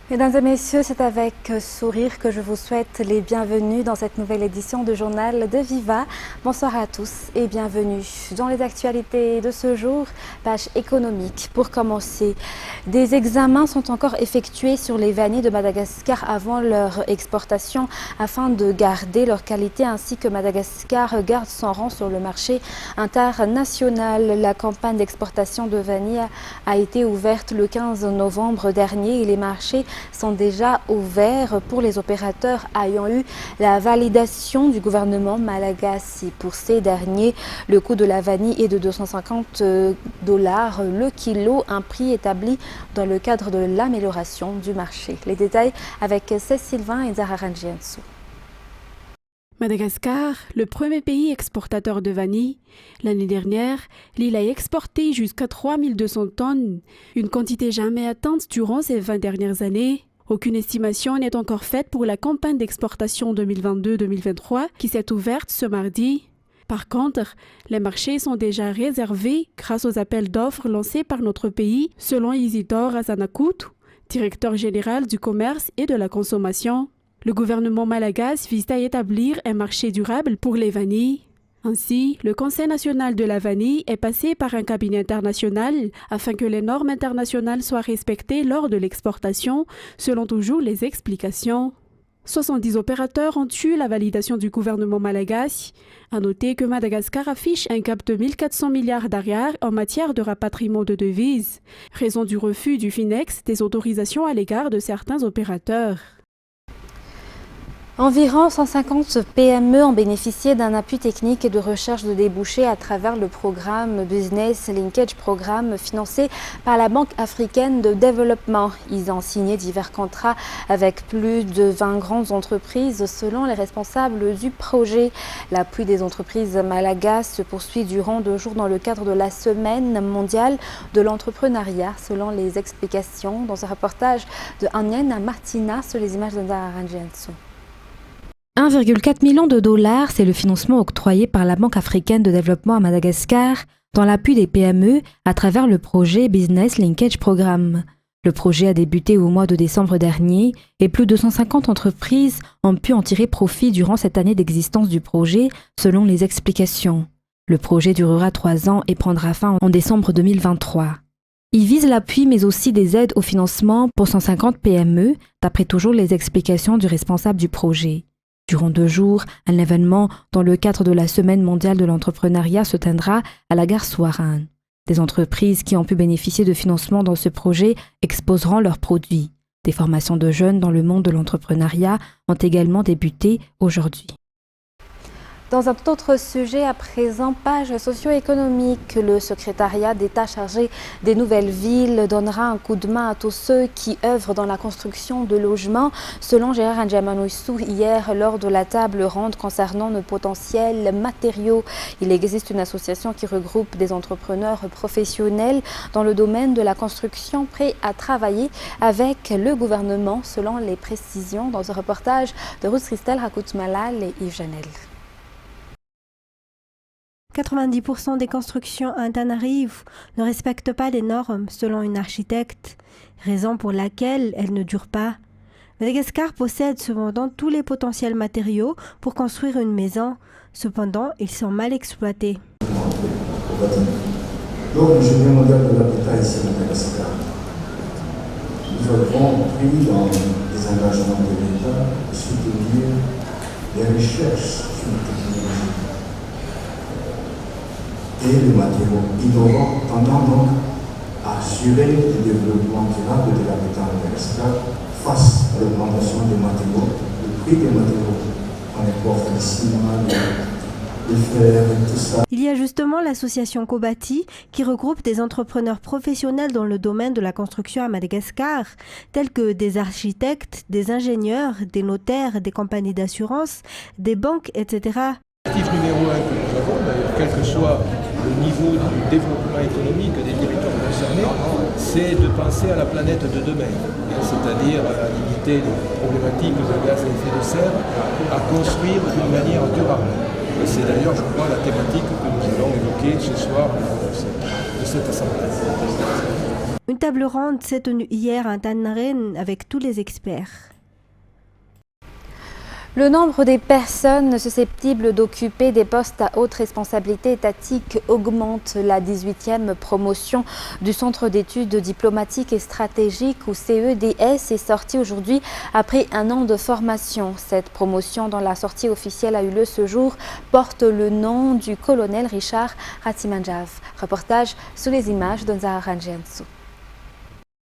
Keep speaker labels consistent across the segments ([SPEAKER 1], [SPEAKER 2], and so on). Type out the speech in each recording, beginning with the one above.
[SPEAKER 1] Mesdames et messieurs, c'est avec sourire que je vous souhaite les bienvenus dans cette nouvelle édition du journal de Viva. Bonsoir à tous et bienvenue. Dans les actualités de ce jour, page économique. Pour commencer, des examens sont encore effectués sur les vanilles de Madagascar avant leur exportation afin de garder leur qualité ainsi que Madagascar garde son rang sur le marché international. La campagne d'exportation de vanille a été ouverte le 15 novembre dernier et les marchés sont déjà ouverts pour les opérateurs ayant eu la validation du gouvernement malagasy. Pour ces derniers, le coût de la vanille est de 250 $ le kilo, un prix établi dans le cadre de l'amélioration du marché. Les détails avec Cécile Sylvain et Zahra Rangiansou.
[SPEAKER 2] Madagascar, le premier pays exportateur de vanille. L'année dernière, l'île a exporté jusqu'à 3200 tonnes, une quantité jamais atteinte durant ces 20 dernières années. Aucune estimation n'est encore faite pour la campagne d'exportation 2022-2023 qui s'est ouverte ce mardi. Par contre, les marchés sont déjà réservés grâce aux appels d'offres lancés par notre pays, selon Isidore Azanakout, directeur général du commerce et de la consommation. Le gouvernement malagasy vise à établir un marché durable pour les vanilles. Ainsi, le Conseil national de la vanille est passé par un cabinet international afin que les normes internationales soient respectées lors de l'exportation, selon toujours les explications. 70 opérateurs ont eu la validation du gouvernement malagasy. À noter que Madagascar affiche un cap de 1400 milliards d'ariars en matière de rapatriement de devises, raison du refus du FINEX des autorisations à l'égard de certains opérateurs.
[SPEAKER 1] Environ 150 PME ont bénéficié d'un appui technique et de recherche de débouchés à travers le programme Business Linkage Programme financé par la Banque africaine de développement. Ils ont signé divers contrats avec plus de 20 grandes entreprises selon les responsables du projet. L'appui des entreprises malagasy se poursuit durant 2 jours dans le cadre de la Semaine mondiale de l'entrepreneuriat selon les explications dans un reportage de Anienne Martina sur les images de Zahra Rangiansou.
[SPEAKER 3] 1,4 million de $, c'est le financement octroyé par la Banque africaine de développement à Madagascar dans l'appui des PME à travers le projet Business Linkage Programme. Le projet a débuté au mois de décembre dernier et plus de 150 entreprises ont pu en tirer profit durant cette année d'existence du projet selon les explications. Le projet durera 3 ans et prendra fin en décembre 2023. Il vise l'appui mais aussi des aides au financement pour 150 PME, d'après toujours les explications du responsable du projet. Durant 2 jours, un événement dans le cadre de la Semaine mondiale de l'entrepreneuriat se tiendra à la gare Souarane. Des entreprises qui ont pu bénéficier de financement dans ce projet exposeront leurs produits. Des formations de jeunes dans le monde de l'entrepreneuriat ont également débuté aujourd'hui.
[SPEAKER 1] Dans un autre sujet à présent, page socio-économique, le secrétariat d'État chargé des nouvelles villes donnera un coup de main à tous ceux qui œuvrent dans la construction de logements, selon Gérard Ndjamanoissou hier lors de la table ronde concernant nos potentiels matériaux. Il existe une association qui regroupe des entrepreneurs professionnels dans le domaine de la construction prêts à travailler avec le gouvernement, selon les précisions dans un reportage de Ruth Christelle Rakout-Malal et Yves Janel.
[SPEAKER 4] 90% des constructions à Antananarivo ne respectent pas les normes selon une architecte, raison pour laquelle elles ne durent pas. Madagascar possède cependant tous les potentiels matériaux pour construire une maison, cependant ils sont mal exploités.
[SPEAKER 5] Donc le journée mondial de l'habitat ici à Madagascar, nous avons pris dans les engagements de l'État de soutenir les recherches sur la technologie et les matériaux innovants tendant donc à assurer le développement durable de l'habitat à Madagascar face à l'augmentation des matériaux, le prix des matériaux. On importe le ciment, le fer et tout ça.
[SPEAKER 4] Il y a justement l'association Kobati qui regroupe des entrepreneurs professionnels dans le domaine de la construction à Madagascar, tels que des architectes, des ingénieurs, des notaires, des compagnies d'assurance, des banques, etc.
[SPEAKER 6] L'objectif numéro 1 que nous avons, d'ailleurs, quel que soit le niveau du développement économique des territoires concernés, c'est de penser à la planète de demain, c'est-à-dire à limiter les problématiques de gaz à effet de serre, à construire d'une manière durable. Et c'est d'ailleurs, je crois, la thématique que nous allons évoquer ce soir de cette assemblée.
[SPEAKER 4] Une table ronde s'est tenue hier à Tanarène avec tous les experts.
[SPEAKER 1] Le nombre des personnes susceptibles d'occuper des postes à haute responsabilité étatique augmente. La 18e promotion du Centre d'études diplomatiques et stratégiques ou CEDS est sortie aujourd'hui après un an de formation. Cette promotion, dont la sortie officielle a eu lieu ce jour, porte le nom du colonel Richard Ratzimanjave. Reportage sur les images de Nzahara Ranjiansou.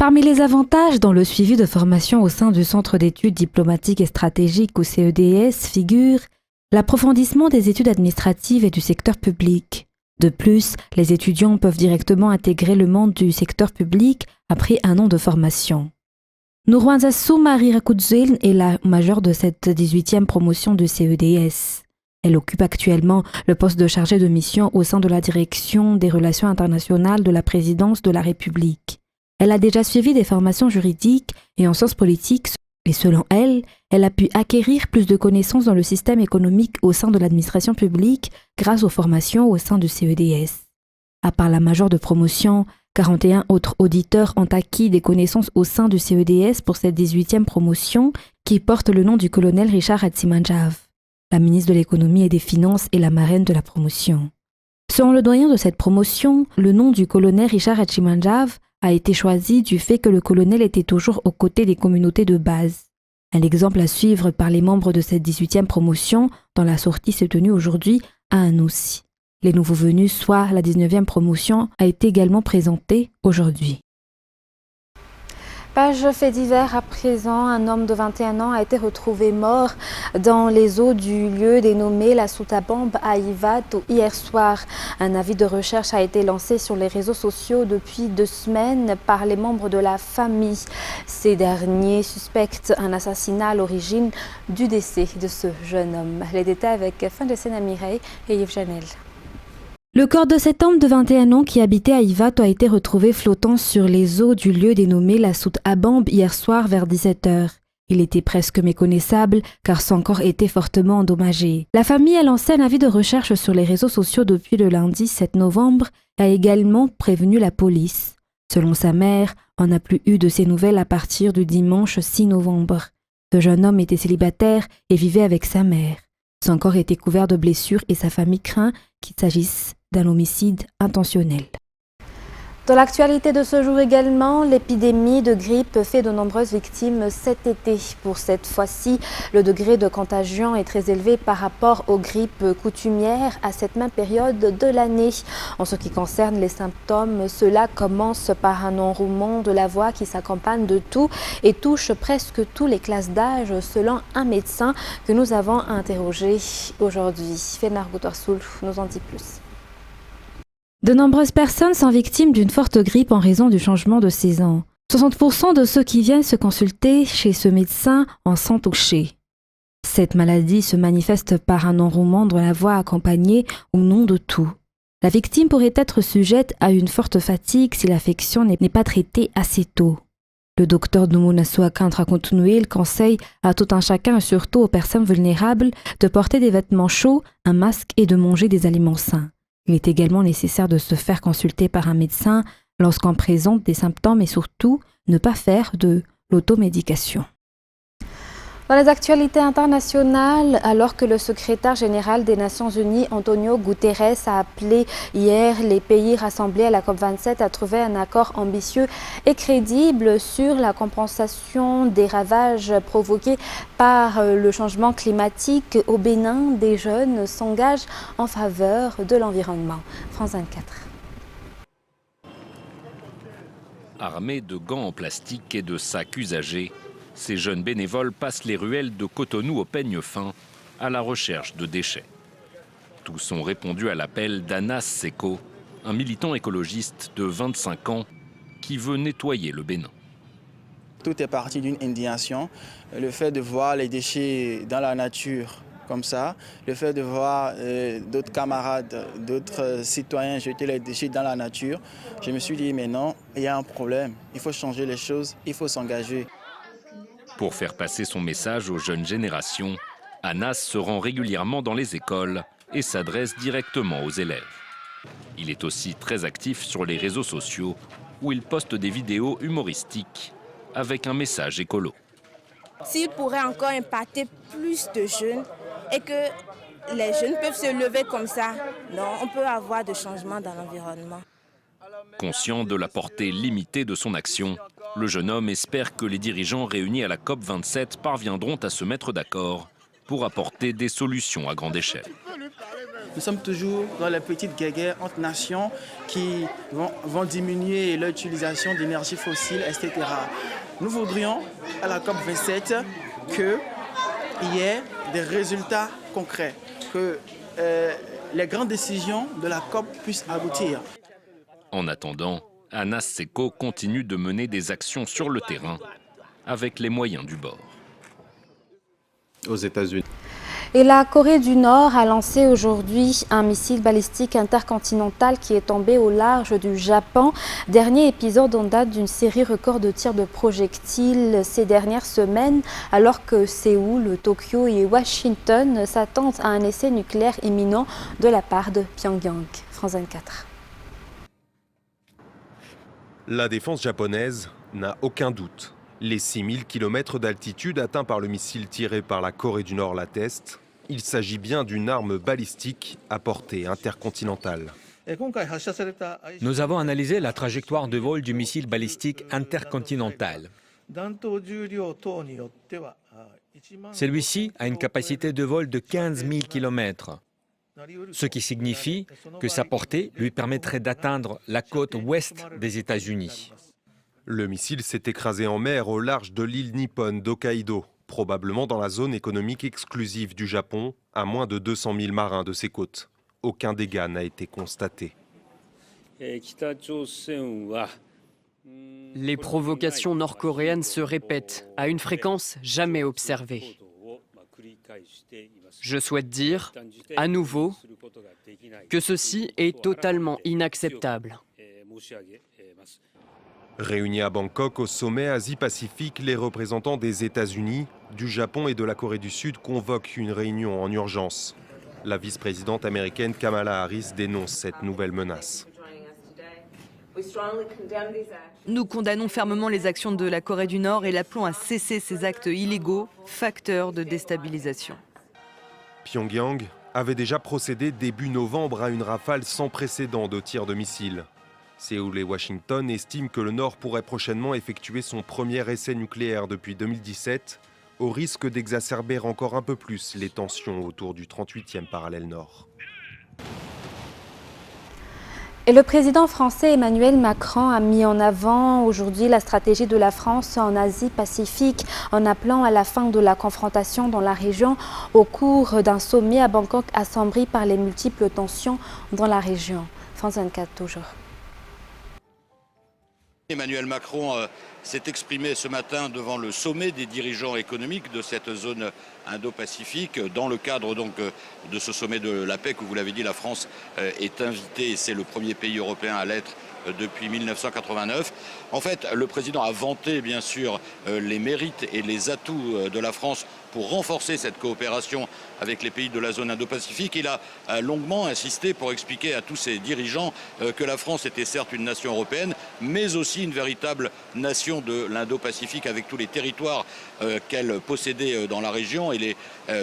[SPEAKER 3] Parmi les avantages dans le suivi de formation au sein du Centre d'études diplomatiques et stratégiques ou CEDS figure l'approfondissement des études administratives et du secteur public. De plus, les étudiants peuvent directement intégrer le monde du secteur public après un an de formation. Nourwanzassou Marie Rakoudzil est la majeure de cette 18e promotion de CEDS. Elle occupe actuellement le poste de chargée de mission au sein de la direction des relations internationales de la présidence de la République. Elle a déjà suivi des formations juridiques et en sciences politiques et selon elle, elle a pu acquérir plus de connaissances dans le système économique au sein de l'administration publique grâce aux formations au sein du CEDS. À part la majeure de promotion, 41 autres auditeurs ont acquis des connaissances au sein du CEDS pour cette 18e promotion qui porte le nom du colonel Richard Ratzimanjave. La ministre de l'économie et des finances est la marraine de la promotion. Selon le doyen de cette promotion, le nom du colonel Richard Ratzimanjave a été choisi du fait que le colonel était toujours aux côtés des communautés de base. Un exemple à suivre par les membres de cette 18e promotion dont la sortie s'est tenue aujourd'hui à Anoussi. Les nouveaux venus, soit la 19e promotion, a été également présentée aujourd'hui.
[SPEAKER 1] Page fait divers à présent, un homme de 21 ans a été retrouvé mort dans les eaux du lieu dénommé la Soutabambe à Ivato hier soir. Un avis de recherche a été lancé sur les réseaux sociaux depuis 2 semaines par les membres de la famille. Ces derniers suspectent un assassinat à l'origine du décès de ce jeune homme. Les détails avec Fandessena Mireille et Yves Janel.
[SPEAKER 3] Le corps de cet homme de 21 ans qui habitait à Ivato a été retrouvé flottant sur les eaux du lieu dénommé la Soutabambe hier soir vers 17h. Il était presque méconnaissable car son corps était fortement endommagé. La famille a lancé un avis de recherche sur les réseaux sociaux depuis le lundi 7 novembre et a également prévenu la police. Selon sa mère, on n'a plus eu de ses nouvelles à partir du dimanche 6 novembre. Ce jeune homme était célibataire et vivait avec sa mère. Son corps était couvert de blessures et sa famille craint qu'il s'agisse d'un homicide intentionnel.
[SPEAKER 1] Dans l'actualité de ce jour également, l'épidémie de grippe fait de nombreuses victimes cet été. Pour cette fois-ci, le degré de contagion est très élevé par rapport aux grippes coutumières à cette même période de l'année. En ce qui concerne les symptômes, cela commence par un enrouement de la voix qui s'accompagne de toux et touche presque toutes les classes d'âge selon un médecin que nous avons interrogé aujourd'hui. Fénar Goutorsoul nous en dit plus.
[SPEAKER 3] De nombreuses personnes sont victimes d'une forte grippe en raison du changement de saison. 60% de ceux qui viennent se consulter chez ce médecin en sont touchés. Cette maladie se manifeste par un enrouement de la voix accompagné ou non de toux. La victime pourrait être sujette à une forte fatigue si l'affection n'est pas traitée assez tôt. Le docteur Noumounasou Akantrakontunouil conseille à tout un chacun et surtout aux personnes vulnérables de porter des vêtements chauds, un masque et de manger des aliments sains. Il est également nécessaire de se faire consulter par un médecin lorsqu'on présente des symptômes et surtout ne pas faire de l'automédication.
[SPEAKER 1] Dans les actualités internationales, alors que le secrétaire général des Nations Unies, Antonio Guterres, a appelé hier les pays rassemblés à la COP27 à trouver un accord ambitieux et crédible sur la compensation des ravages provoqués par le changement climatique au Bénin, des jeunes s'engagent en faveur de l'environnement. France 24.
[SPEAKER 7] Armés de gants en plastique et de sacs usagés, ces jeunes bénévoles passent les ruelles de Cotonou au peigne fin à la recherche de déchets. Tous ont répondu à l'appel d'Anas Seko, un militant écologiste de 25 ans qui veut nettoyer le Bénin.
[SPEAKER 8] Tout est parti d'une indignation, le fait de voir les déchets dans la nature comme ça, le fait de voir d'autres camarades, d'autres citoyens jeter les déchets dans la nature. Je me suis dit mais non, il y a un problème, il faut changer les choses, il faut s'engager.
[SPEAKER 7] Pour faire passer son message aux jeunes générations, Anas se rend régulièrement dans les écoles et s'adresse directement aux élèves. Il est aussi très actif sur les réseaux sociaux où il poste des vidéos humoristiques avec un message écolo.
[SPEAKER 9] S'il pourrait encore impacter plus de jeunes et que les jeunes peuvent se lever comme ça, non, on peut avoir des changements dans l'environnement.
[SPEAKER 7] Conscient de la portée limitée de son action, le jeune homme espère que les dirigeants réunis à la COP27 parviendront à se mettre d'accord pour apporter des solutions à grande échelle.
[SPEAKER 8] Nous sommes toujours dans la petite guerre entre nations qui vont diminuer leur utilisation d'énergie fossile, etc. Nous voudrions à la COP27 qu'il y ait des résultats concrets, que les grandes décisions de la COP puissent aboutir.
[SPEAKER 7] En attendant, Anas Seko continue de mener des actions sur le terrain avec les moyens du bord.
[SPEAKER 10] Aux États-Unis.
[SPEAKER 1] Et la Corée du Nord a lancé aujourd'hui un missile balistique intercontinental qui est tombé au large du Japon. Dernier épisode en date d'une série record de tirs de projectiles ces dernières semaines, alors que Séoul, Tokyo et Washington s'attendent à un essai nucléaire imminent de la part de Pyongyang. France 24.
[SPEAKER 11] La défense japonaise n'a aucun doute. Les 6000 km d'altitude atteints par le missile tiré par la Corée du Nord l'attestent. Il s'agit bien d'une arme balistique à portée intercontinentale.
[SPEAKER 12] Nous avons analysé la trajectoire de vol du missile balistique intercontinental. Celui-ci a une capacité de vol de 15 000 km, ce qui signifie que sa portée lui permettrait d'atteindre la côte ouest des États-Unis.
[SPEAKER 11] Le missile s'est écrasé en mer au large de l'île nippone d'Hokkaido, probablement dans la zone économique exclusive du Japon, à moins de 200 000 marins de ses côtes. Aucun dégât n'a été constaté.
[SPEAKER 13] Les provocations nord-coréennes se répètent à une fréquence jamais observée. Je souhaite dire, à nouveau, que ceci est totalement inacceptable.
[SPEAKER 11] Réunis à Bangkok au sommet Asie-Pacifique, les représentants des États-Unis, du Japon et de la Corée du Sud convoquent une réunion en urgence. La vice-présidente américaine Kamala Harris dénonce cette nouvelle menace.
[SPEAKER 14] Nous condamnons fermement les actions de la Corée du Nord et l'appelons à cesser ces actes illégaux, facteurs de déstabilisation.
[SPEAKER 11] Pyongyang avait déjà procédé début novembre à une rafale sans précédent de tirs de missiles. Séoul et Washington estiment que le Nord pourrait prochainement effectuer son premier essai nucléaire depuis 2017, au risque d'exacerber encore un peu plus les tensions autour du 38e parallèle Nord.
[SPEAKER 1] Et le président français Emmanuel Macron a mis en avant aujourd'hui la stratégie de la France en Asie-Pacifique en appelant à la fin de la confrontation dans la région au cours d'un sommet à Bangkok assombri par les multiples tensions dans la région. France 24 toujours.
[SPEAKER 15] Emmanuel Macron s'est exprimé ce matin devant le sommet des dirigeants économiques de cette zone Indo-Pacifique. Dans le cadre donc de ce sommet de la paix, que vous l'avez dit, la France est invitée et c'est le premier pays européen à l'être depuis 1989. En fait, le président a vanté bien sûr les mérites et les atouts de la France pour renforcer cette coopération avec les pays de la zone Indo-Pacifique. Il a longuement insisté pour expliquer à tous ses dirigeants que la France était certes une nation européenne, mais aussi une véritable nation de l'Indo-Pacifique avec tous les territoires qu'elle possédait dans la région et les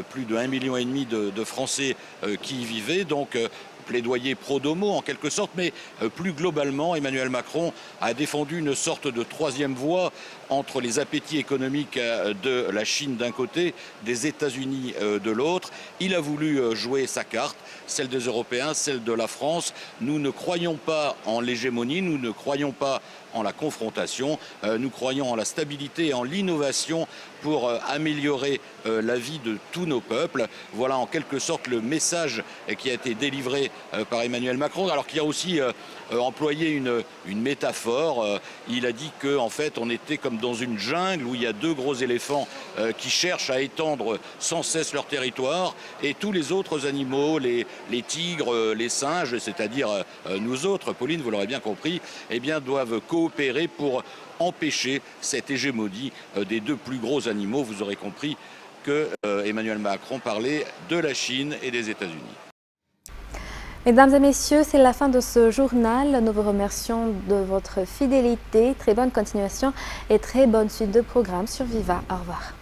[SPEAKER 15] plus de 1,5 million de Français qui y vivaient. Donc, plaidoyer pro-domo en quelque sorte, mais plus globalement, Emmanuel Macron a défendu une sorte de troisième voie entre les appétits économiques de la Chine d'un côté, des États-Unis de l'autre. Il a voulu jouer sa carte, celle des Européens, celle de la France. Nous ne croyons pas en l'hégémonie, nous ne croyons pas en la confrontation, nous croyons en la stabilité et en l'innovation pour améliorer la vie de tous nos peuples. Voilà en quelque sorte le message qui a été délivré par Emmanuel Macron, alors qu'il a aussi employé une métaphore. Il a dit qu'en fait on était comme dans une jungle où il y a deux gros éléphants qui cherchent à étendre sans cesse leur territoire et tous les autres animaux, les tigres, les singes, c'est-à-dire nous autres, Pauline, vous l'aurez bien compris, eh bien doivent coopérer pour empêcher cette hégémonie des deux plus gros animaux. Vous aurez compris que Emmanuel Macron parlait de la Chine et des États-Unis.
[SPEAKER 1] Mesdames et messieurs, c'est la fin de ce journal. Nous vous remercions de votre fidélité. Très bonne continuation et très bonne suite de programmes sur Viva. Au revoir.